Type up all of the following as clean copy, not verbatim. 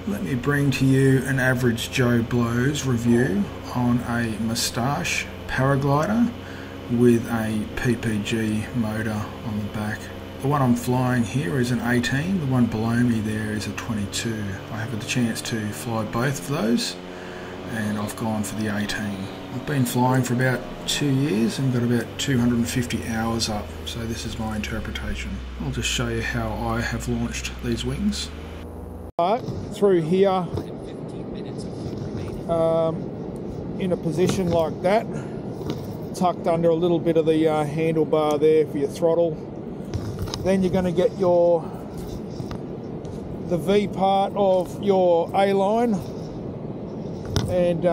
Let me bring to you an average Joe Blow's review on a Moustache paraglider with a PPG motor on the back. The one I'm flying here is an 18, the one below me there is a 22. I have the chance to fly both of those and I've gone for the 18. I've been flying for about 2 years and got about 250 hours up, so this is my interpretation. I'll just show you how I have launched these wings. Through here in a position like that, tucked under a little bit of the handlebar there for your throttle. Then you're going to get the V part of your A-line and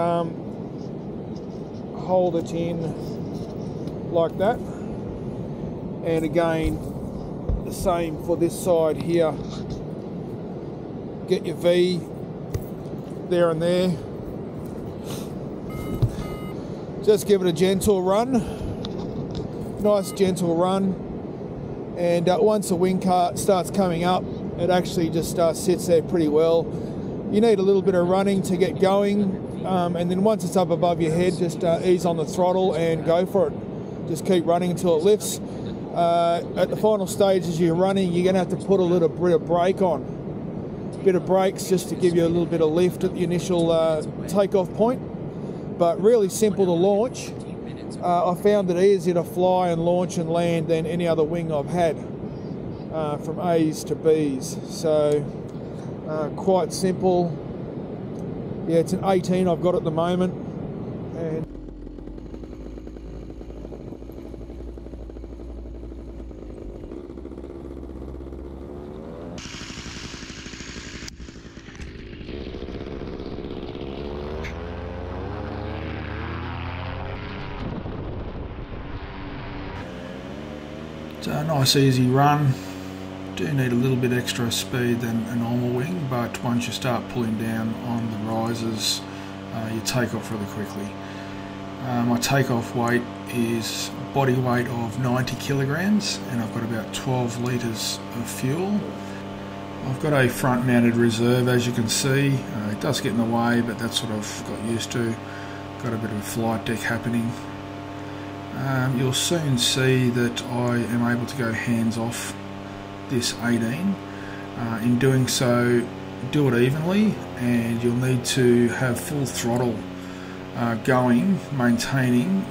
hold it in like that. And again, the same for this side here. Get your V there and there. Just give it a gentle run, nice gentle run, and once the wing cart starts coming up, it actually just sits there pretty well. You need a little bit of running to get going, and then once it's up above your head, just ease on the throttle and go for it. Just keep running until it lifts. At the final stage as you're running, you're going to have to put a little bit of brake on. Bit of brakes just to give you a little bit of lift at the initial takeoff point, but really simple to launch. I found it easier to fly and launch and land than any other wing I've had, from A's to B's, so quite simple. Yeah, it's an 18 I've got at the moment, and it's a nice easy run. Do need a little bit extra speed than a normal wing, but once you start pulling down on the risers, you take off really quickly. My takeoff weight is body weight of 90 kilograms and I've got about 12 litres of fuel. I've got a front mounted reserve, as you can see. It does get in the way, but that's what I've got used to. Got a bit of a flight deck happening. You'll soon see that I am able to go hands off this 18. In doing so, do it evenly, and you'll need to have full throttle going, maintaining,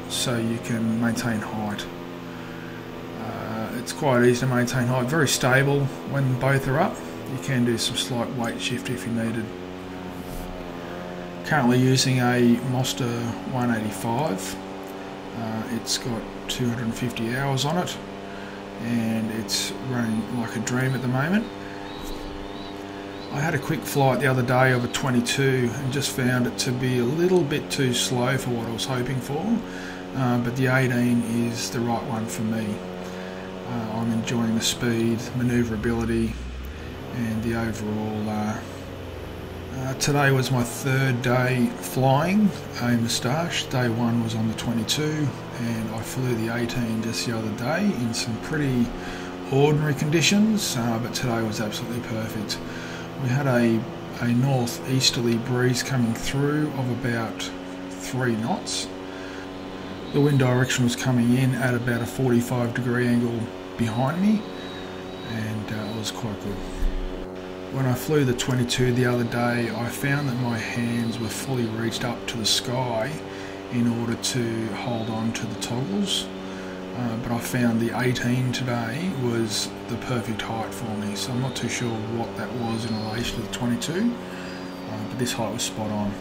so you can maintain height. It's quite easy to maintain height, very stable when both are up. You can do some slight weight shift if you needed. Currently using a Moustache 185. It's got 250 hours on it and it's running like a dream at the moment. I had a quick flight the other day of a 22 and just found it to be a little bit too slow for what I was hoping for, but the 18 is the right one for me. I'm enjoying the speed, manoeuvrability and the overall. Today was my third day flying a Moustache. Day one was on the 22 and I flew the 18 just the other day in some pretty ordinary conditions, but today was absolutely perfect. We had a northeasterly breeze coming through of about 3 knots. The wind direction was coming in at about a 45-degree angle behind me, and it was quite good. When I flew the 22 the other day, I found that my hands were fully reached up to the sky in order to hold on to the toggles, but I found the 18 today was the perfect height for me, so I'm not too sure what that was in relation to the 22, but this height was spot on.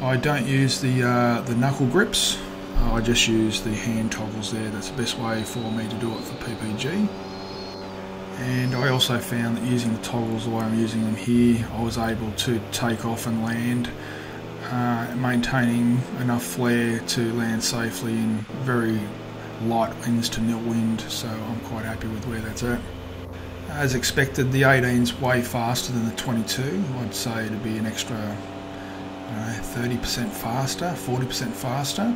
I don't use the knuckle grips, I just use the hand toggles there. That's the best way for me to do it for PPG. And I also found that using the toggles the way I'm using them here, I was able to take off and land, maintaining enough flare to land safely in very light winds to nil wind, so I'm quite happy with where that's at. As expected, the 18's way faster than the 22. I'd say it'd be an extra 30% faster, 40% faster,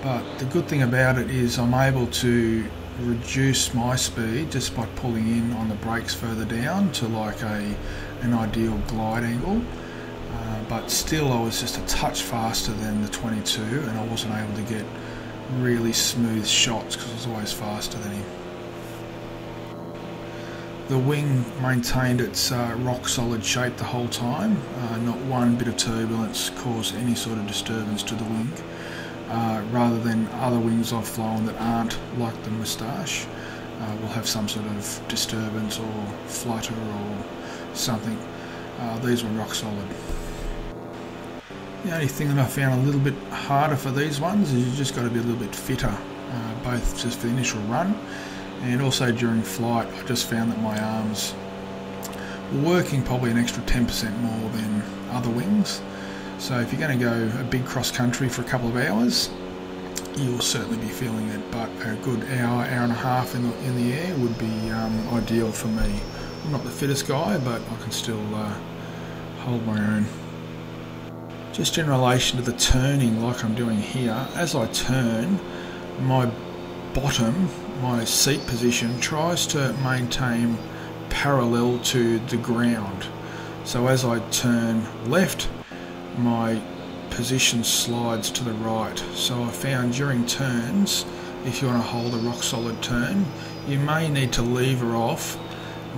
but the good thing about it is I'm able to reduce my speed just by pulling in on the brakes further down to like a an ideal glide angle, but still I was just a touch faster than the 22, and I wasn't able to get really smooth shots because I was always faster than him. The wing maintained its rock solid shape the whole time. Not one bit of turbulence caused any sort of disturbance to the wing, rather than other wings I've flown that aren't like the Moustache. Will have some sort of disturbance or flutter or something. These were rock solid. The only thing that I found a little bit harder for these ones is you just got to be a little bit fitter, both just for the initial run and also during flight. I just found that my arms were working probably an extra 10% more than other wings. So if you're going to go a big cross country for a couple of hours, you'll certainly be feeling it, but a good hour and a half in the air would be ideal for me. I'm not the fittest guy, but I can still hold my own. Just in relation to the turning, like I'm doing here, as I turn, my bottom, my seat position, tries to maintain parallel to the ground. So as I turn left, my position slides to the right. So I found during turns, if you want to hold a rock solid turn, you may need to lever off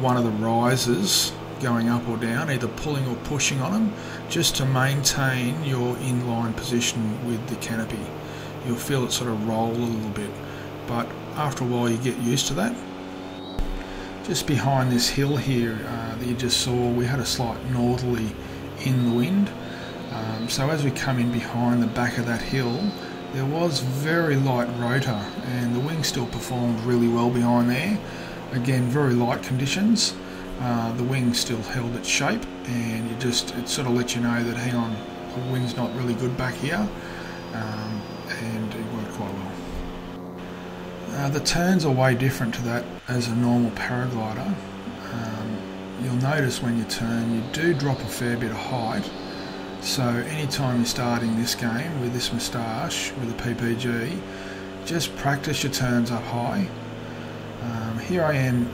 one of the risers going up or down, either pulling or pushing on them, just to maintain your inline position with the canopy. You'll feel it sort of roll a little bit, but after a while you get used to that. Just behind this hill here that you just saw, we had a slight northerly in the wind. So as we come in behind the back of that hill, there was very light rotor, and the wing still performed really well behind there. Again, very light conditions. The wing still held its shape, and it sort of lets you know that, hang on, the wing's not really good back here, and it worked quite well. The turns are way different to that as a normal paraglider. You'll notice when you turn, you do drop a fair bit of height. So anytime you're starting this game with this Moustache, with the PPG, just practice your turns up high. Here I am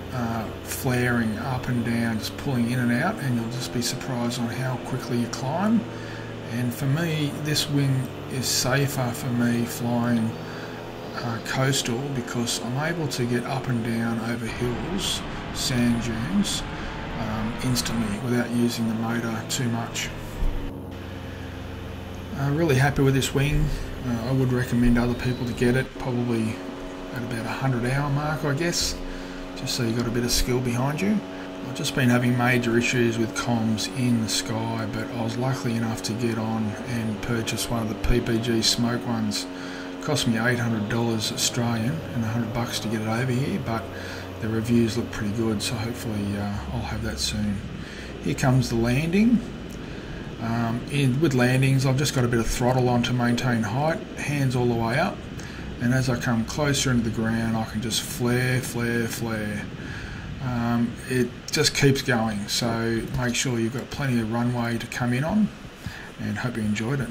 flaring up and down, just pulling in and out, and you'll just be surprised on how quickly you climb. And for me, this wing is safer for me flying coastal, because I'm able to get up and down over hills, sand dunes, instantly without using the motor too much. Really happy with this wing. I would recommend other people to get it, probably at about 100-hour mark, I guess, just so you've got a bit of skill behind you. I've just been having major issues with comms in the sky, but I was lucky enough to get on and purchase one of the PPG smoke ones. It cost me $800 Australian and $100 to get it over here, but the reviews look pretty good, so hopefully I'll have that soon. Here comes the landing. With landings, I've just got a bit of throttle on to maintain height, hands all the way up, and as I come closer into the ground, I can just flare. It just keeps going, so make sure you've got plenty of runway to come in on, and hope you enjoyed it.